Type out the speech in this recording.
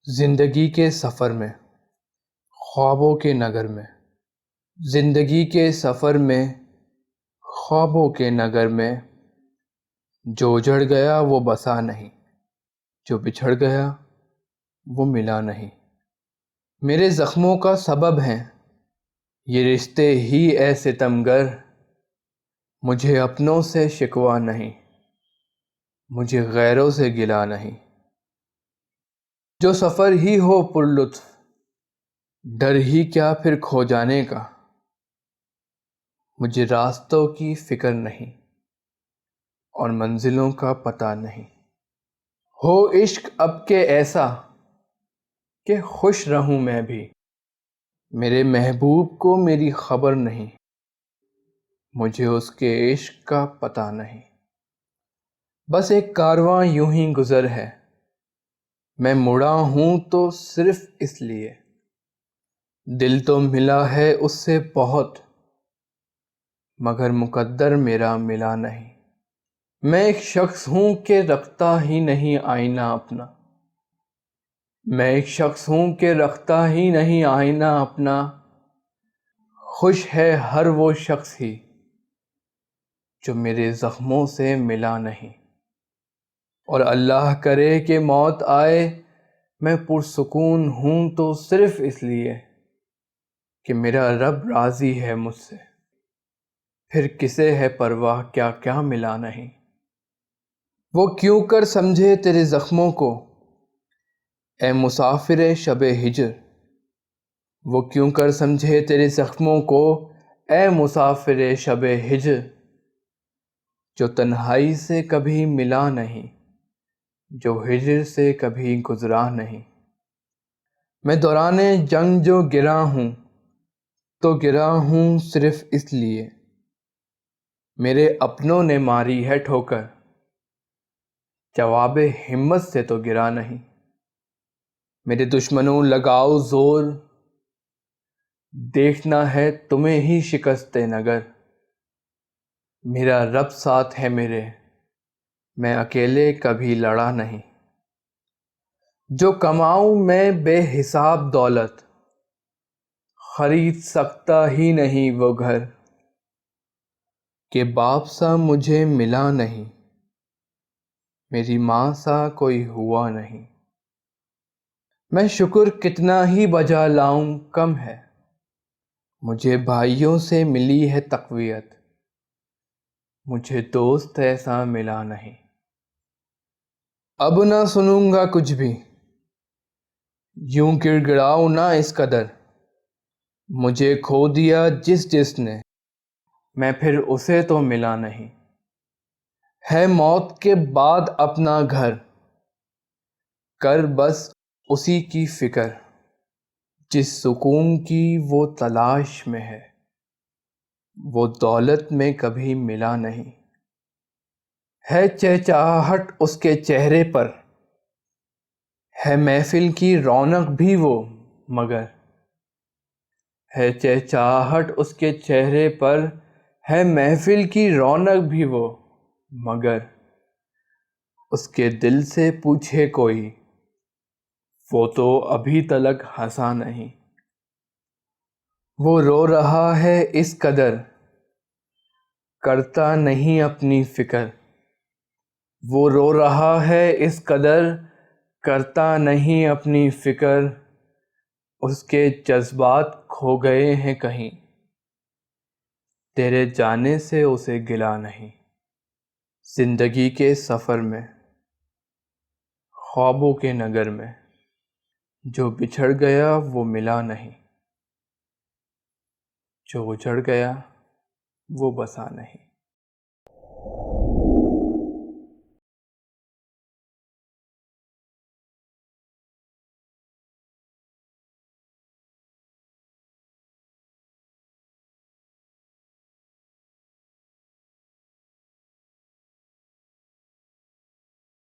زندگی کے سفر میں، خوابوں کے نگر میں، زندگی کے سفر میں، خوابوں کے نگر میں، جو اجڑ گیا وہ بسا نہیں، جو بچھڑ گیا وہ ملا نہیں۔ میرے زخموں کا سبب ہیں یہ رشتے ہی اے ستمگر، مجھے اپنوں سے شکوہ نہیں، مجھے غیروں سے گلہ نہیں۔ جو سفر ہی ہو پر لطف، ڈر ہی کیا پھر کھو جانے کا، مجھے راستوں کی فکر نہیں اور منزلوں کا پتہ نہیں۔ ہو عشق اب کے ایسا کہ خوش رہوں میں بھی، میرے محبوب کو میری خبر نہیں، مجھے اس کے عشق کا پتہ نہیں۔ بس ایک کارواں یوں ہی گزر ہے، میں مڑا ہوں تو صرف اس لیے، دل تو ملا ہے اس سے بہت مگر مقدر میرا ملا نہیں۔ میں ایک شخص ہوں کہ رکھتا ہی نہیں آئینہ اپنا، میں ایک شخص ہوں کہ رکھتا ہی نہیں آئینہ اپنا، خوش ہے ہر وہ شخص ہی جو میرے زخموں سے ملا نہیں۔ اور اللہ کرے کہ موت آئے، میں پرسکون ہوں تو صرف اس لیے کہ میرا رب راضی ہے مجھ سے، پھر کسے ہے پرواہ کیا کیا ملا نہیں۔ وہ کیوں کر سمجھے تیرے زخموں کو اے مسافر شب ہجر، وہ کیوں کر سمجھے تیرے زخموں کو اے مسافر شب ہجر، جو تنہائی سے کبھی ملا نہیں، جو ہجر سے کبھی گزرا نہیں۔ میں دوران جنگ جو گرا ہوں تو گرا ہوں صرف اس لیے، میرے اپنوں نے ماری ہے ٹھوکر، جواب ہمت سے تو گرا نہیں۔ میرے دشمنوں لگاؤ زور، دیکھنا ہے تمہیں ہی شکست نگر، میرا رب ساتھ ہے میرے، میں اکیلے کبھی لڑا نہیں۔ جو کماؤں میں بے حساب دولت، خرید سکتا ہی نہیں وہ گھر، کہ باپ سا مجھے ملا نہیں، میری ماں سا کوئی ہوا نہیں۔ میں شکر کتنا ہی بجا لاؤں کم ہے، مجھے بھائیوں سے ملی ہے تقویت، مجھے دوست ایسا ملا نہیں۔ اب نہ سنوں گا کچھ بھی، یوں گڑ گڑاؤ نہ اس قدر، مجھے کھو دیا جس نے، میں پھر اسے تو ملا نہیں۔ ہے موت کے بعد اپنا گھر، کر بس اسی کی فکر، جس سکون کی وہ تلاش میں ہے، وہ دولت میں کبھی ملا نہیں۔ ہے چہچہاہٹ اس کے چہرے پر، ہے محفل کی رونق بھی وہ مگر، ہے چہچہاہٹ اس کے چہرے پر، ہے محفل کی رونق بھی وہ مگر، اس کے دل سے پوچھے کوئی وہ تو ابھی تلک ہنسا نہیں۔ وہ رو رہا ہے اس قدر، کرتا نہیں اپنی فکر، وہ رو رہا ہے اس قدر، کرتا نہیں اپنی فکر، اس کے جذبات کھو گئے ہیں کہیں، تیرے جانے سے اسے گلہ نہیں۔ زندگی کے سفر میں، خوابوں کے نگر میں، جو بچھڑ گیا وہ ملا نہیں، جو اجڑ گیا وہ بسا نہیں۔